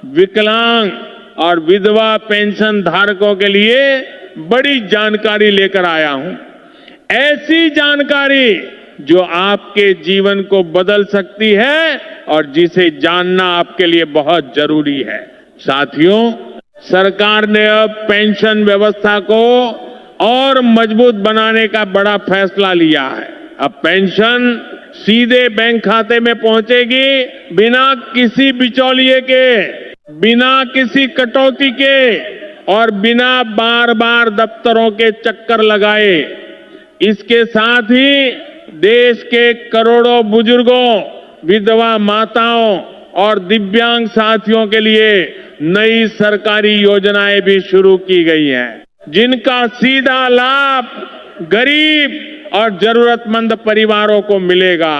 विकलांग और विधवा पेंशन धारकों के लिए बड़ी जानकारी लेकर आया हूं। ऐसी जानकारी जो आपके जीवन को बदल सकती है और जिसे जानना आपके लिए बहुत जरूरी है। साथियों, सरकार ने अब पेंशन व्यवस्था को और मजबूत बनाने का बड़ा फैसला लिया है। अब पेंशन सीधे बैंक खाते में पहुंचेगी, बिना किसी बिचौलिए के, बिना किसी कटौती के और बिना बार बार दफ्तरों के चक्कर लगाए। इसके साथ ही देश के करोड़ों बुजुर्गों, विधवा माताओं और दिव्यांग साथियों के लिए नई सरकारी योजनाएं भी शुरू की गई हैं, जिनका सीधा लाभ गरीब और जरूरतमंद परिवारों को मिलेगा।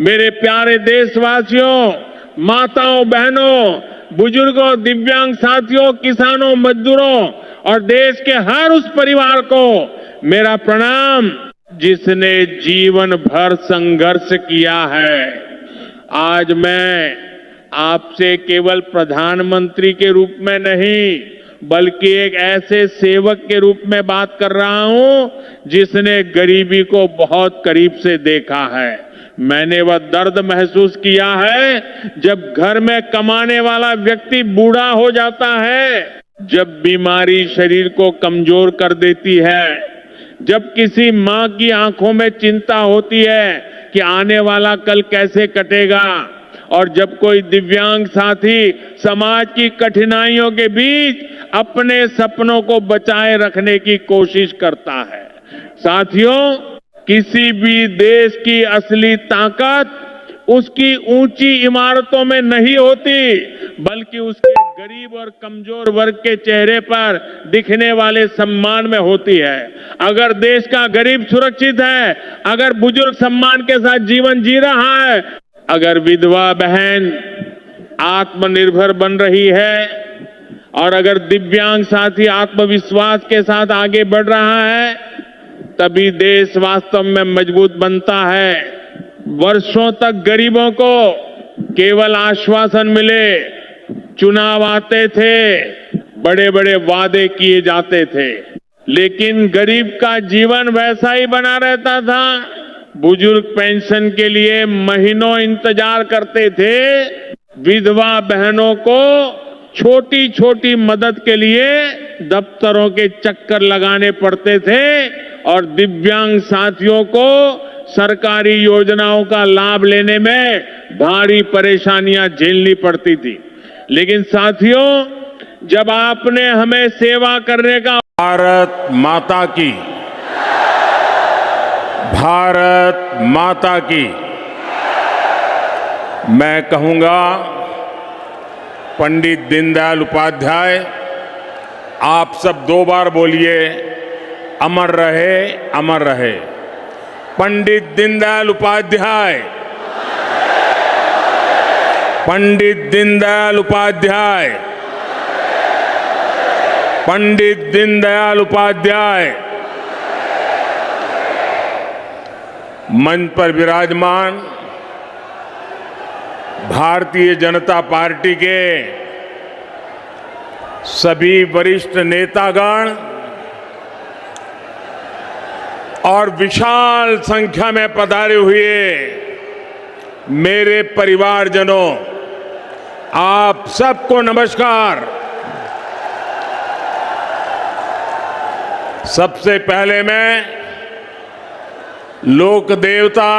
मेरे प्यारे देशवासियों, माताओं, बहनों, बुजुर्गों, दिव्यांग साथियों, किसानों, मजदूरों और देश के हर उस परिवार को मेरा प्रणाम जिसने जीवन भर संघर्ष किया है। आज मैं आपसे केवल प्रधानमंत्री के रूप में नहीं, बल्कि एक ऐसे सेवक के रूप में बात कर रहा हूं जिसने गरीबी को बहुत करीब से देखा है। मैंने वह दर्द महसूस किया है जब घर में कमाने वाला व्यक्ति बूढ़ा हो जाता है, जब बीमारी शरीर को कमजोर कर देती है, जब किसी मां की आंखों में चिंता होती है कि आने वाला कल कैसे कटेगा, और जब कोई दिव्यांग साथी समाज की कठिनाइयों के बीच अपने सपनों को बचाए रखने की कोशिश करता है। साथियों, किसी भी देश की असली ताकत उसकी ऊंची इमारतों में नहीं होती, बल्कि उसके गरीब और कमजोर वर्ग के चेहरे पर दिखने वाले सम्मान में होती है। अगर देश का गरीब सुरक्षित है, अगर बुजुर्ग सम्मान के साथ जीवन जी रहा है, अगर विधवा बहन आत्मनिर्भर बन रही है और अगर दिव्यांग साथी आत्मविश्वास के साथ आगे बढ़ रहा है, तभी देश वास्तव में मजबूत बनता है। वर्षों तक गरीबों को केवल आश्वासन मिले, चुनाव आते थे, बड़े बड़े वादे किए जाते थे, लेकिन गरीब का जीवन वैसा ही बना रहता था। बुजुर्ग पेंशन के लिए महीनों इंतजार करते थे, विधवा बहनों को छोटी छोटी मदद के लिए दफ्तरों के चक्कर लगाने पड़ते थे और दिव्यांग साथियों को सरकारी योजनाओं का लाभ लेने में भारी परेशानियां झेलनी पड़ती थी। लेकिन साथियों, जब आपने हमें सेवा करने का भारत माता की, भारत माता की, मैं कहूंगा पंडित दीनदयाल उपाध्याय, आप सब 2 बार बोलिए, अमर रहे, अमर रहे। पंडित दीनदयाल उपाध्याय, पंडित दीनदयाल उपाध्याय, पंडित दीनदयाल उपाध्याय। मंच पर विराजमान भारतीय जनता पार्टी के सभी वरिष्ठ नेतागण और विशाल संख्या में पधारे हुए मेरे परिवारजनों, आप सबको नमस्कार। सबसे पहले मैं लोक देवता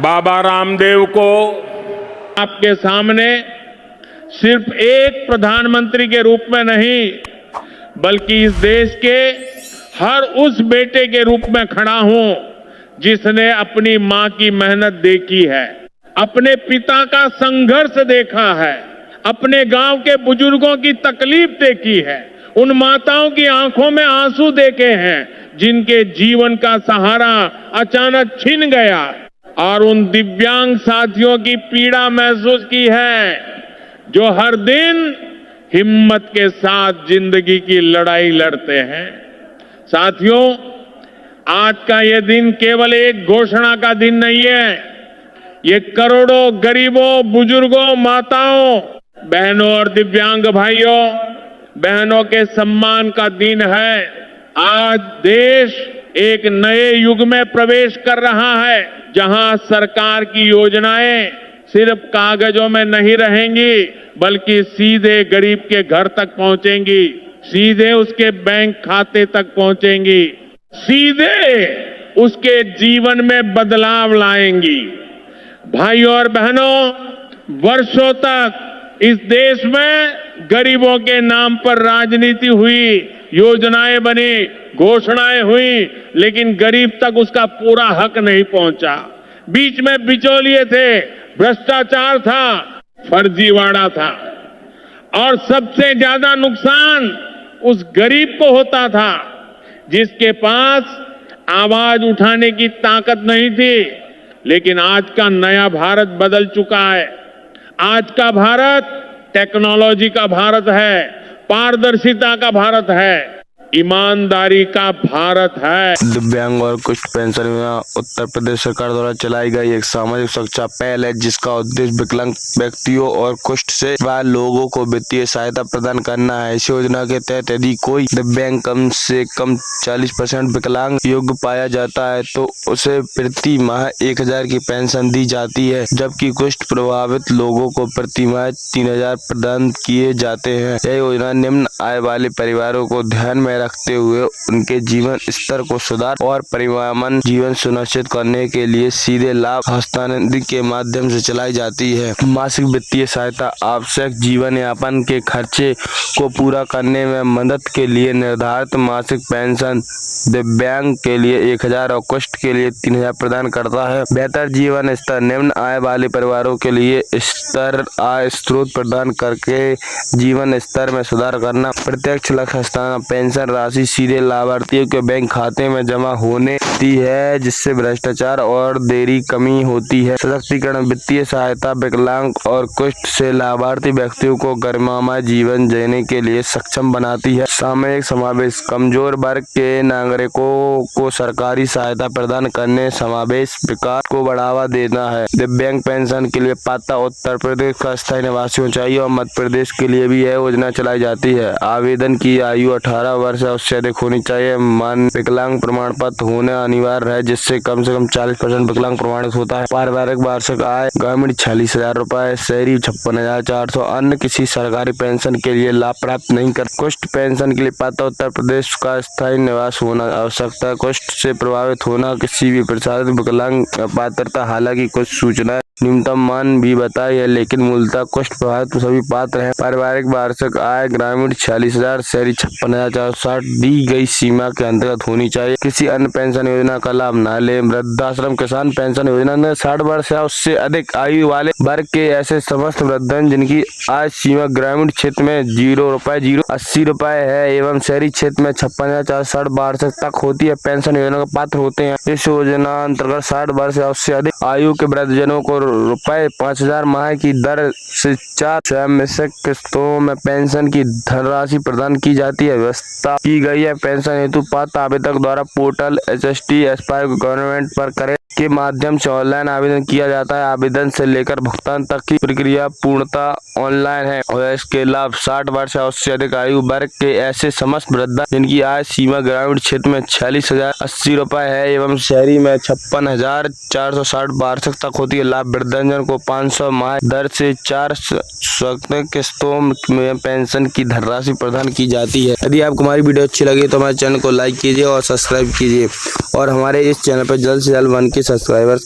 बाबा रामदेव को आपके सामने सिर्फ एक प्रधानमंत्री के रूप में नहीं, बल्कि इस देश के हर उस बेटे के रूप में खड़ा हूं जिसने अपनी मां की मेहनत देखी है, अपने पिता का संघर्ष देखा है, अपने गांव के बुजुर्गों की तकलीफ देखी है, उन माताओं की आंखों में आंसू देखे हैं जिनके जीवन का सहारा अचानक छिन गया, और उन दिव्यांग साथियों की पीड़ा महसूस की है जो हर दिन हिम्मत के साथ जिंदगी की लड़ाई लड़ते हैं। साथियों, आज का यह दिन केवल एक घोषणा का दिन नहीं है, ये करोड़ों गरीबों, बुजुर्गों, माताओं बहनों और दिव्यांग भाइयों बहनों के सम्मान का दिन है। आज देश एक नए युग में प्रवेश कर रहा है, जहां सरकार की योजनाएं सिर्फ कागजों में नहीं रहेंगी, बल्कि सीधे गरीब के घर तक पहुंचेंगी, सीधे उसके बैंक खाते तक पहुंचेंगी, सीधे उसके जीवन में बदलाव लाएंगी। भाइयों और बहनों, वर्षों तक इस देश में गरीबों के नाम पर राजनीति हुई, योजनाएं बनी, घोषणाएं हुई, लेकिन गरीब तक उसका पूरा हक नहीं पहुंचा। बीच में बिचौलिए थे, भ्रष्टाचार था, फर्जीवाड़ा था, और सबसे ज्यादा नुकसान उस गरीब को होता था जिसके पास आवाज उठाने की ताकत नहीं थी। लेकिन आज का नया भारत बदल चुका है। आज का भारत टेक्नोलॉजी का भारत है, पारदर्शिता का भारत है, ईमानदारी का भारत है। दिव्यांग और कुष्ठ पेंशन योजना उत्तर प्रदेश सरकार द्वारा चलाई गई एक सामाजिक सुरक्षा पहल है, जिसका उद्देश्य विकलांग व्यक्तियों और कुष्ठ से वाले लोगों को वित्तीय सहायता प्रदान करना है। इस योजना के तहत यदि कोई दिव्यांग कम से कम 40% विकलांग योग्य पाया जाता है तो उसे प्रति माह 1000 की पेंशन दी जाती है, जबकि कुष्ठ प्रभावित लोगों को प्रति माह 3000 प्रदान किए जाते हैं। यह योजना निम्न आय वाले परिवारों को ध्यान में रखते हुए उनके जीवन स्तर को सुधार और परिवारमन जीवन सुनिश्चित करने के लिए सीधे लाभ हस्तांतरण के माध्यम से चलाई जाती है। मासिक वित्तीय सहायता आवश्यक जीवन यापन के खर्चे को पूरा करने में मदद के लिए निर्धारित मासिक पेंशन दिव्यांग के लिए 1000 और कुष्ठ के लिए 3000 प्रदान करता है। बेहतर जीवन स्तर निम्न आय वाले परिवारों के लिए स्तर आय स्रोत प्रदान करके जीवन स्तर में सुधार करना। प्रत्यक्ष लक्ष्य हस्तांतरण पेंशन राशि सीधे लाभार्थियों के बैंक खाते में जमा होने दी है, जिससे भ्रष्टाचार और देरी कमी होती है। सशक्तिकरण वित्तीय सहायता विकलांग और कुष्ठ से लाभार्थी व्यक्तियों को गरिमामय जीवन जीने के लिए सक्षम बनाती है। सामूहिक समावेश कमजोर वर्ग के नागरिकों को सरकारी सहायता प्रदान करने समावेश विकास को बढ़ावा देना है। दिव्यांग पेंशन के लिए पात्रता उत्तर प्रदेश का स्थायी निवासी होना चाहिए और मध्य प्रदेश के लिए भी यह योजना चलाई जाती है। आवेदन की आयु 18 वर्ष या उससे अधिक होनी चाहिए। मान विकलांग प्रमाण पत्र होना अनिवार्य है, जिससे कम से कम 40% विकलांग प्रमाणित होता है। पारिवारिक वार्षिक आय ग्रामीण 46,000 रुपए, शहरी 56,400। अन्य किसी सरकारी पेंशन के लिए लाभ प्राप्त नहीं कर। कुष्ठ पेंशन के लिए पात्रता उत्तर प्रदेश का स्थायी निवास होना आवश्यक है। कुष्ठ से प्रभावित होना किसी भी प्रसारित विकलांग पात्रता, हालांकि कुछ सूचनाएं न्यूनतम मान भी बताई है, लेकिन मूलतः कुष्ठ प्रभावित सभी पात्र हैं। पारिवारिक वार्षिक आय ग्रामीण 46,000, शहरी 56,460 दी गई सीमा के अंतर्गत होनी चाहिए। किसी अन्य पेंशन योजना का लाभ न ले। वृद्धाश्रम किसान पेंशन योजना में 60 वर्ष या उससे अधिक आयु वाले वर्ग के ऐसे समस्त वृद्धजन जिनकी आय सीमा ग्रामीण क्षेत्र में 0 रुपए 80 रुपए है एवं शहरी क्षेत्र में 56,460 वर्ष तक होती है, पेंशन योजना का पात्र होते हैं। इस योजना अंतर्गत 60 वर्ष या उससे अधिक आयु के वृद्धजनों को रुपए 5,000 माह की दर से 4 त्रैमासिक किस्तों में पेंशन की धनराशि प्रदान की जाती है। व्यवस्था की गई है। पेंशन हेतु पात्र आवेदक द्वारा पोर्टल HST एस्पायर गवर्नमेंट पर करें के माध्यम से ऑनलाइन आवेदन किया जाता है। आवेदन से लेकर भुगतान तक की प्रक्रिया पूर्णतः ऑनलाइन है और इसके लाभ 60 वर्ष या उससे अधिक आयु वर्ग के ऐसे समस्त वृद्धा जिनकी आय सीमा ग्रामीण क्षेत्र में 46,080 रुपए है एवं शहरी में 56,460 वार्षिक तक होती है। लाभ वृद्धजन को 500 माह दर से 4 किस्तों में पेंशन की धनराशि प्रदान की जाती है। यदि आपको हमारी वीडियो अच्छी लगी तो हमारे चैनल को लाइक कीजिए और सब्सक्राइब कीजिए और हमारे इस चैनल पर जल्द से जल्द 1K सब्सक्राइबर्स